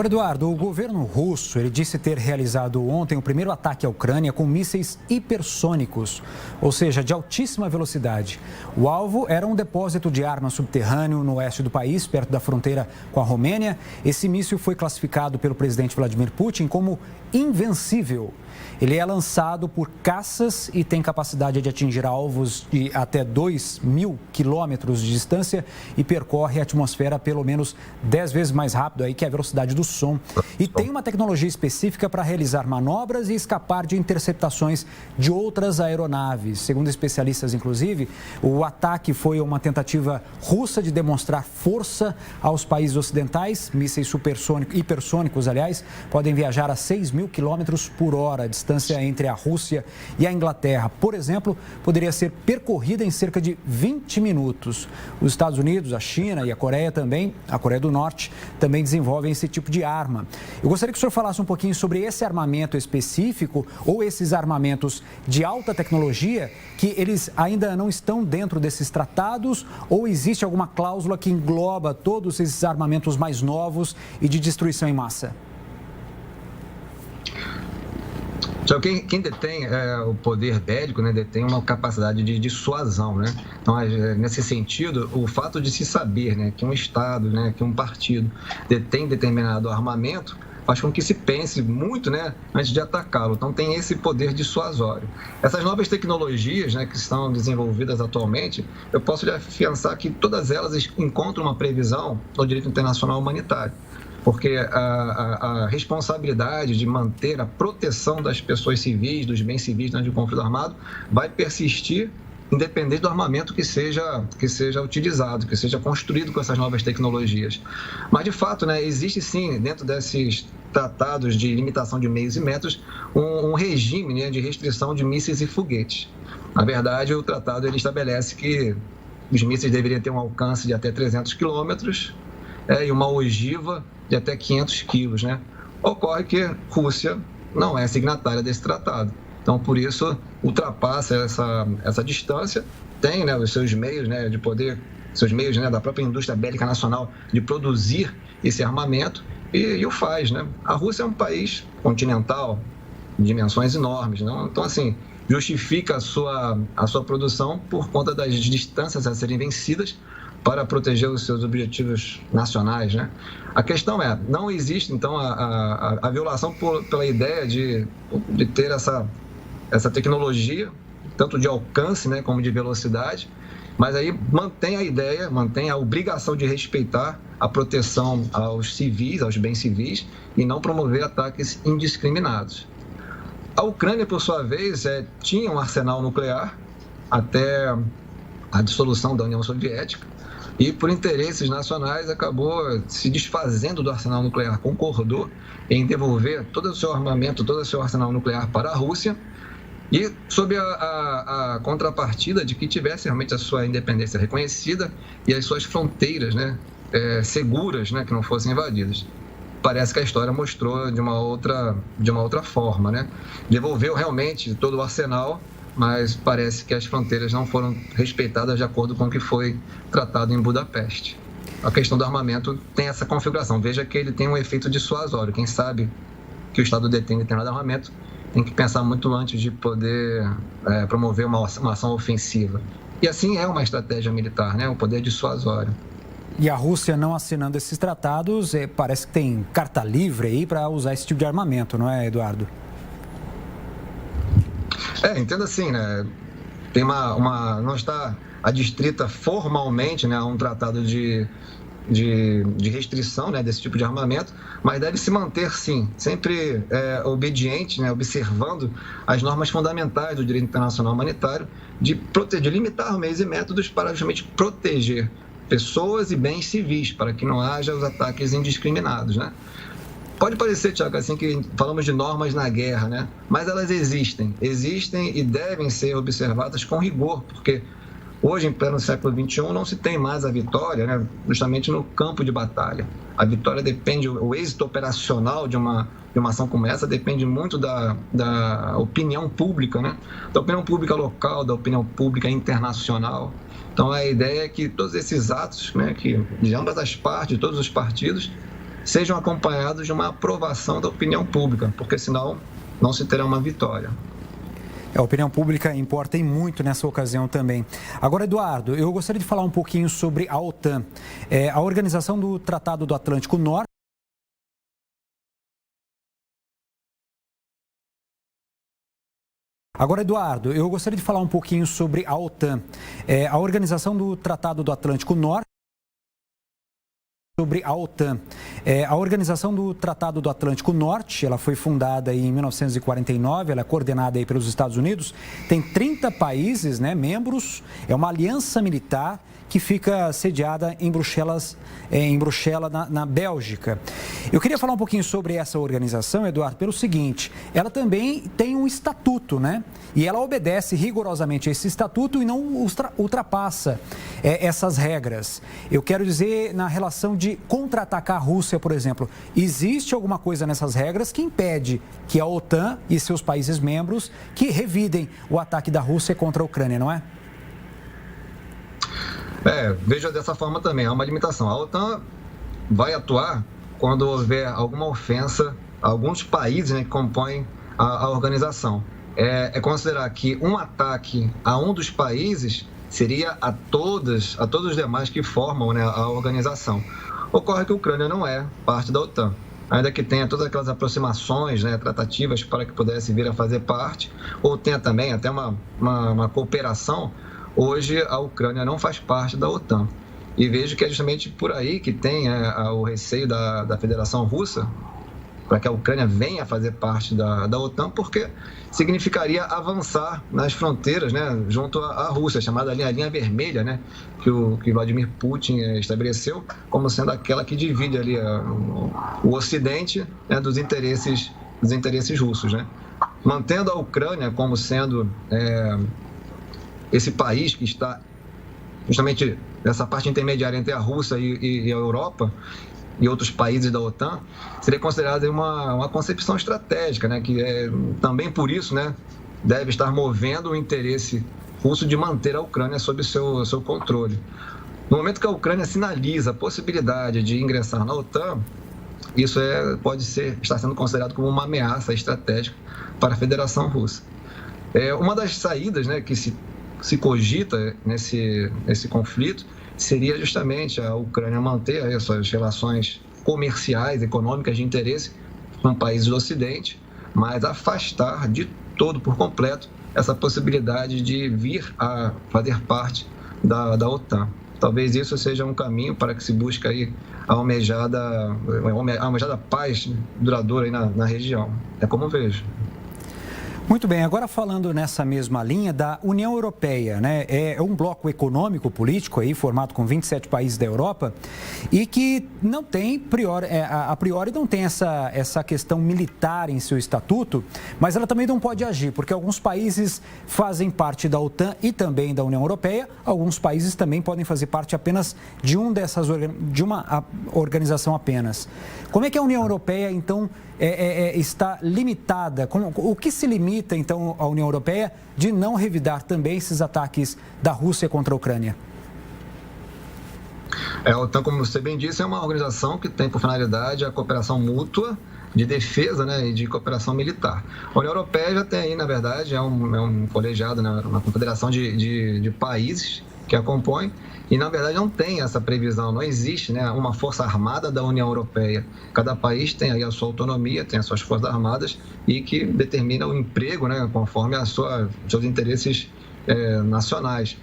Eduardo, o governo russo ele disse ter realizado ontem o primeiro ataque à Ucrânia com mísseis hipersônicos, ou seja, de altíssima velocidade. O alvo era um depósito de armas subterrâneo no oeste do país, perto da fronteira com a Romênia. Esse míssil foi classificado pelo presidente Vladimir Putin como invencível. Ele é lançado por caças e tem capacidade de atingir alvos de até 2.000 quilômetros de distância e percorre a atmosfera pelo menos 10 vezes mais rápido aí que a velocidade do som. E tem uma tecnologia específica para realizar manobras e escapar de interceptações de outras aeronaves. Segundo especialistas, inclusive, o ataque foi uma tentativa russa de demonstrar força aos países ocidentais. Mísseis hipersônicos, aliás, podem viajar a 6.000 quilômetros por hora. A distância entre a Rússia e a Inglaterra, por exemplo, poderia ser percorrida em cerca de 20 minutos. Os Estados Unidos, a China e a Coreia do Norte, também desenvolvem esse tipo de arma. Eu gostaria que o senhor falasse um pouquinho sobre esse armamento específico ou esses armamentos de alta tecnologia que eles ainda não estão dentro desses tratados ou existe alguma cláusula que engloba todos esses armamentos mais novos e de destruição em massa? Só quem detém o poder bélico, né, detém uma capacidade de dissuasão, né? Então, nesse sentido, o fato de se saber, né, que um Estado, né, que um partido detém determinado armamento, faz com que se pense muito, né, antes de atacá-lo. Então, tem esse poder dissuasório. Essas novas tecnologias, né, que estão desenvolvidas atualmente, eu posso lhe afiançar que todas elas encontram uma previsão no direito internacional humanitário. Porque a responsabilidade de manter a proteção das pessoas civis, dos bens civis durante o conflito armado, vai persistir independente do armamento que seja utilizado, que seja construído com essas novas tecnologias. Mas, de fato, né, existe sim, dentro desses tratados de limitação de meios e métodos, um regime, né, de restrição de mísseis e foguetes. Na verdade, o tratado ele estabelece que os mísseis deveriam ter um alcance de até 300 quilômetros e uma ogiva de até 500 quilos, né? Ocorre que a Rússia não é signatária desse tratado. Então, por isso, ultrapassa essa distância, tem, né, os seus meios, né, de poder, seus meios, né, da própria indústria bélica nacional de produzir esse armamento e o faz, né? A Rússia é um país continental, de dimensões enormes, não? Então, assim, justifica a sua produção por conta das distâncias a serem vencidas para proteger os seus objetivos nacionais, né? A questão é, não existe, então, a violação pela ideia de ter essa tecnologia, tanto de alcance, né, como de velocidade, mas aí mantém a obrigação de respeitar a proteção aos civis, aos bens civis, e não promover ataques indiscriminados. A Ucrânia, por sua vez, tinha um arsenal nuclear até a dissolução da União Soviética, e por interesses nacionais acabou se desfazendo do arsenal nuclear, concordou em devolver todo o seu armamento, todo o seu arsenal nuclear para a Rússia e sob a contrapartida de que tivesse realmente a sua independência reconhecida e as suas fronteiras, né, seguras, né, que não fossem invadidas. Parece que a história mostrou de uma outra forma, né? Devolveu realmente todo o arsenal, mas parece que as fronteiras não foram respeitadas de acordo com o que foi tratado em Budapeste. A questão do armamento tem essa configuração. Veja que ele tem um efeito dissuasório. Quem sabe que o Estado detém determinado armamento tem que pensar muito antes de poder promover uma ação ofensiva. E assim é uma estratégia militar, né? O poder dissuasório. E a Rússia não assinando esses tratados, parece que tem carta livre aí para usar esse tipo de armamento, não é, Eduardo? Entendo assim, né? Tem não está adstrita formalmente, né, a um tratado de restrição, né, desse tipo de armamento, mas deve se manter, sim, sempre obediente, né, observando as normas fundamentais do direito internacional humanitário de limitar meios e métodos para justamente proteger pessoas e bens civis, para que não haja os ataques indiscriminados, né? Pode parecer, Tiago, assim que falamos de normas na guerra, né? Mas elas existem e devem ser observadas com rigor, porque hoje, em pleno século XXI, não se tem mais a vitória, né, justamente no campo de batalha. A vitória depende, o êxito operacional de uma ação como essa depende muito da opinião pública, né? Da opinião pública local, da opinião pública internacional. Então, a ideia é que todos esses atos, né, que de ambas as partes, de todos os partidos, sejam acompanhados de uma aprovação da opinião pública, porque senão não se terá uma vitória. A opinião pública importa e muito nessa ocasião também. Agora, Eduardo, eu gostaria de falar um pouquinho sobre a OTAN, a Organização do Tratado do Atlântico Norte. Agora, Eduardo, eu gostaria de falar um pouquinho sobre a OTAN, a Organização do Tratado do Atlântico Norte. Sobre a OTAN. A Organização do Tratado do Atlântico Norte, ela foi fundada em 1949, ela é coordenada aí pelos Estados Unidos, tem 30 países, né, membros, é uma aliança militar que fica sediada em Bruxelas, na Bélgica. Eu queria falar um pouquinho sobre essa organização, Eduardo, pelo seguinte, ela também tem um estatuto, né? E ela obedece rigorosamente a esse estatuto e não ultrapassa essas regras. Eu quero dizer, na relação de contra-atacar a Rússia, por exemplo, existe alguma coisa nessas regras que impede que a OTAN e seus países membros que revidem o ataque da Rússia contra a Ucrânia, não é? Veja dessa forma também, há uma limitação. A OTAN vai atuar quando houver alguma ofensa a alguns países, né, que compõem a organização. É considerar que um ataque a um dos países seria a todos os demais que formam, né, a organização. Ocorre que a Ucrânia não é parte da OTAN, ainda que tenha todas aquelas aproximações, né, tratativas para que pudesse vir a fazer parte, ou tenha também até uma cooperação. Hoje, a Ucrânia não faz parte da OTAN. E vejo que é justamente por aí que tem o receio da Federação Russa para que a Ucrânia venha a fazer parte da OTAN, porque significaria avançar nas fronteiras, né, junto à Rússia, chamada linha vermelha, né, que Vladimir Putin estabeleceu como sendo aquela que divide ali o Ocidente, né, dos interesses russos, né. Mantendo a Ucrânia como sendo esse país que está justamente nessa parte intermediária entre a Rússia e a Europa e outros países da OTAN, seria considerada uma concepção estratégica, né, que também por isso, né, deve estar movendo o interesse russo de manter a Ucrânia sob seu controle. No momento que a Ucrânia sinaliza a possibilidade de ingressar na OTAN, isso pode estar sendo considerado como uma ameaça estratégica para a Federação Russa. Uma das saídas, né, que se cogita nesse conflito seria justamente a Ucrânia manter as suas relações comerciais, econômicas de interesse com países do Ocidente, mas afastar de todo, por completo, essa possibilidade de vir a fazer parte da OTAN. Talvez isso seja um caminho para que se busque aí a almejada paz duradoura aí na região. É como eu vejo. Muito bem, agora falando nessa mesma linha da União Europeia, né? É um bloco econômico, político aí, formado com 27 países da Europa e que não tem, a priori não tem essa questão militar em seu estatuto, mas ela também não pode agir, porque alguns países fazem parte da OTAN e também da União Europeia, alguns países também podem fazer parte apenas de uma organização apenas. Como é que a União Europeia, então, está limitada? O que se limita, então, a União Europeia de não revidar também esses ataques da Rússia contra a Ucrânia? A OTAN, como você bem disse, é uma organização que tem por finalidade a cooperação mútua de defesa, né, e de cooperação militar. A União Europeia já tem aí, na verdade, é um colegiado, né, uma confederação de países que a compõem, e na verdade não tem essa previsão, não existe, né, uma força armada da União Europeia. Cada país tem aí a sua autonomia, tem as suas forças armadas e que determina o emprego, né, conforme os seus interesses nacionais.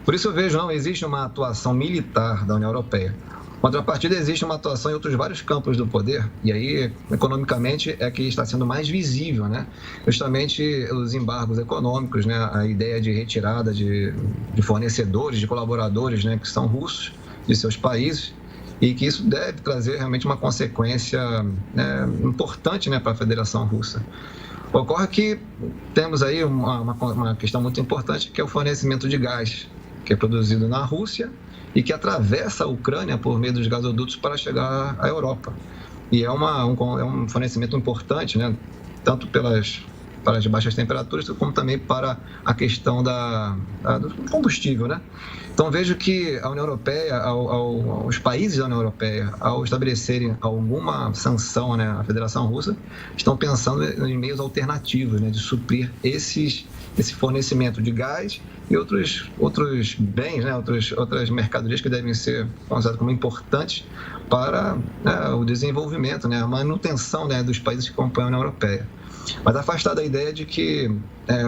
Por isso eu vejo, não existe uma atuação militar da União Europeia. Em contrapartida, existe uma atuação em outros vários campos do poder, e aí, economicamente, é que está sendo mais visível, né? Justamente os embargos econômicos, né? A ideia de retirada de fornecedores, de colaboradores, né? Que são russos, de seus países, e que isso deve trazer realmente uma consequência, né, importante, né, para a Federação Russa. Ocorre que temos aí uma questão muito importante, que é o fornecimento de gás, que é produzido na Rússia e que atravessa a Ucrânia por meio dos gasodutos para chegar à Europa. E é um fornecimento importante, né, tanto para as baixas temperaturas, como também para a questão do combustível, né? Então, vejo que a União Europeia, os países da União Europeia, ao estabelecerem alguma sanção, né, à Federação Russa, estão pensando em meios alternativos, né, de suprir esse fornecimento de gás e outros bens, né, outras mercadorias que devem ser consideradas como importantes para o desenvolvimento, né, a manutenção, né, dos países que compõem a União Europeia. Mas afastar da ideia de que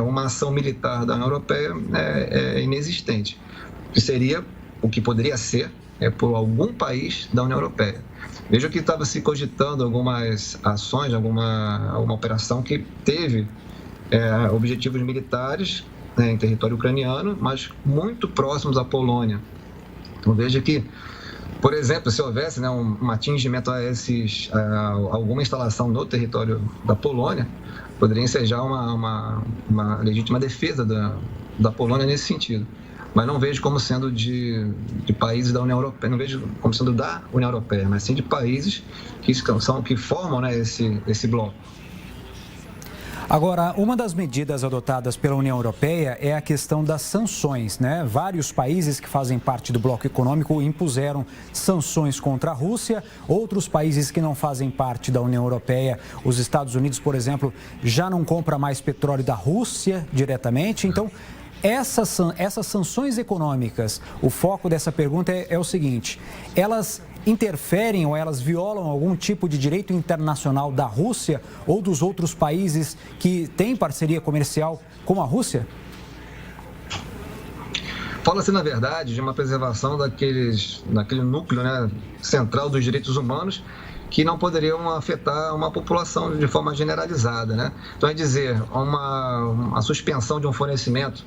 uma ação militar da União Europeia é inexistente, que seria o que poderia ser por algum país da União Europeia. Veja que estava se cogitando algumas ações, alguma operação que teve objetivos militares, né, em território ucraniano, mas muito próximos à Polônia. Então veja que, por exemplo, se houvesse, né, um atingimento a alguma instalação no território da Polônia, poderia ensejar uma legítima defesa da Polônia nesse sentido. Mas não vejo como sendo de países da União Europeia, não vejo como sendo da União Europeia, mas sim de países que formam, né, esse bloco. Agora, uma das medidas adotadas pela União Europeia é a questão das sanções, né? Vários países que fazem parte do bloco econômico impuseram sanções contra a Rússia. Outros países que não fazem parte da União Europeia, os Estados Unidos, por exemplo, já não compra mais petróleo da Rússia diretamente. Então, essas sanções econômicas, o foco dessa pergunta é o seguinte: elas interferem ou elas violam algum tipo de direito internacional da Rússia ou dos outros países que têm parceria comercial com a Rússia? Fala-se, na verdade, de uma preservação daquele núcleo, né, central dos direitos humanos, que não poderiam afetar uma população de forma generalizada, né? Então, é dizer, uma suspensão de um fornecimento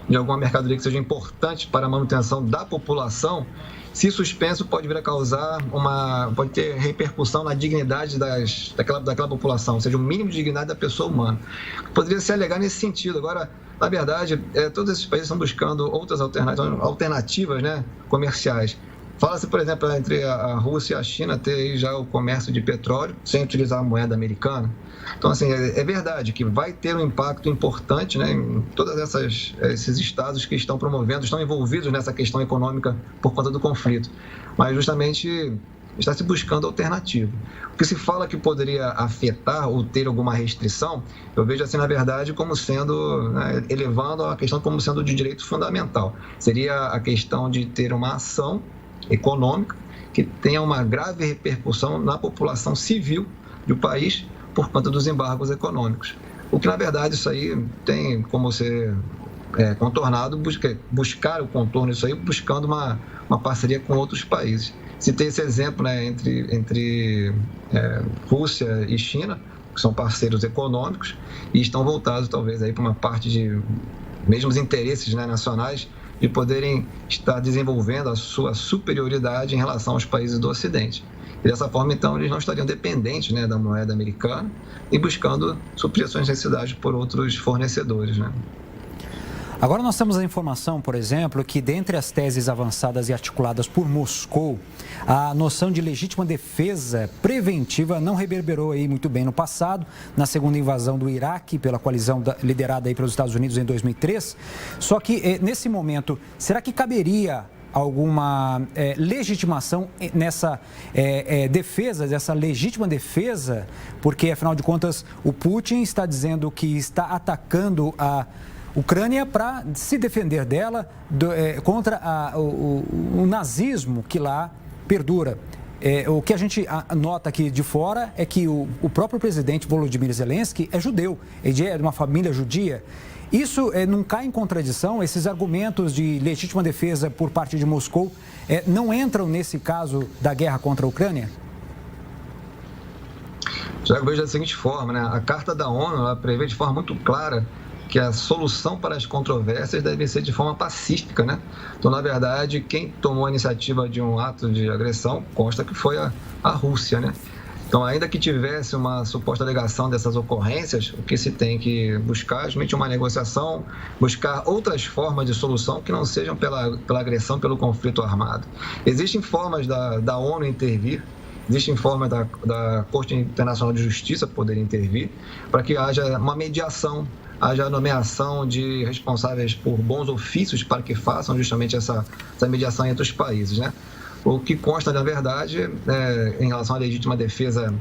de alguma mercadoria que seja importante para a manutenção da população, se suspenso, pode vir a causar pode ter repercussão na dignidade daquela população, ou seja, o mínimo de dignidade da pessoa humana. Poderia se alegar nesse sentido. Agora, na verdade, todos esses países estão buscando outras alternativas, né, comerciais. Fala-se, por exemplo, entre a Rússia e a China ter aí já o comércio de petróleo sem utilizar a moeda americana. Então, assim, é verdade que vai ter um impacto importante, né, em todos esses estados que estão envolvidos nessa questão econômica por conta do conflito. Mas, justamente, está se buscando alternativa. O que se fala que poderia afetar ou ter alguma restrição, eu vejo, assim, na verdade, como sendo, né, elevando a questão como sendo de direito fundamental. Seria a questão de ter uma ação econômica que tenha uma grave repercussão na população civil do país por conta dos embargos econômicos. O que, na verdade, isso aí tem como ser contornado, buscar o contorno disso aí, buscando uma parceria com outros países. Se tem esse exemplo, né, entre Rússia e China, que são parceiros econômicos e estão voltados, talvez, aí para uma parte de mesmos interesses, né, nacionais, de poderem estar desenvolvendo a sua superioridade em relação aos países do Ocidente. E dessa forma, então, eles não estariam dependentes, né, da moeda americana e buscando suprir suas necessidades por outros fornecedores, né? Agora nós temos a informação, por exemplo, que dentre as teses avançadas e articuladas por Moscou, a noção de legítima defesa preventiva não reverberou aí muito bem no passado, na segunda invasão do Iraque pela coalizão liderada aí pelos Estados Unidos em 2003. Só que nesse momento, será que caberia alguma legitimação nessa defesa, dessa legítima defesa? Porque, afinal de contas, o Putin está dizendo que está atacando a Ucrânia para se defender dela contra o nazismo que lá perdura. O que a gente nota aqui de fora é que o próprio presidente Volodymyr Zelensky é judeu, ele é de uma família judia. Isso não cai em contradição? Esses argumentos de legítima defesa por parte de Moscou não entram nesse caso da guerra contra a Ucrânia? Já vejo da seguinte forma, né? A Carta da ONU ela prevê de forma muito clara que a solução para as controvérsias deve ser de forma pacífica, né? Então, na verdade, quem tomou a iniciativa de um ato de agressão consta que foi a Rússia, né? Então, ainda que tivesse uma suposta alegação dessas ocorrências, o que se tem que buscar é justamente uma negociação, buscar outras formas de solução que não sejam pela agressão, pelo conflito armado. Existem formas da ONU intervir existem formas da Corte Internacional de Justiça poder intervir para que haja uma mediação, haja a nomeação de responsáveis por bons ofícios para que façam justamente essa mediação entre os países, né? O que consta, na verdade, em relação à legítima defesa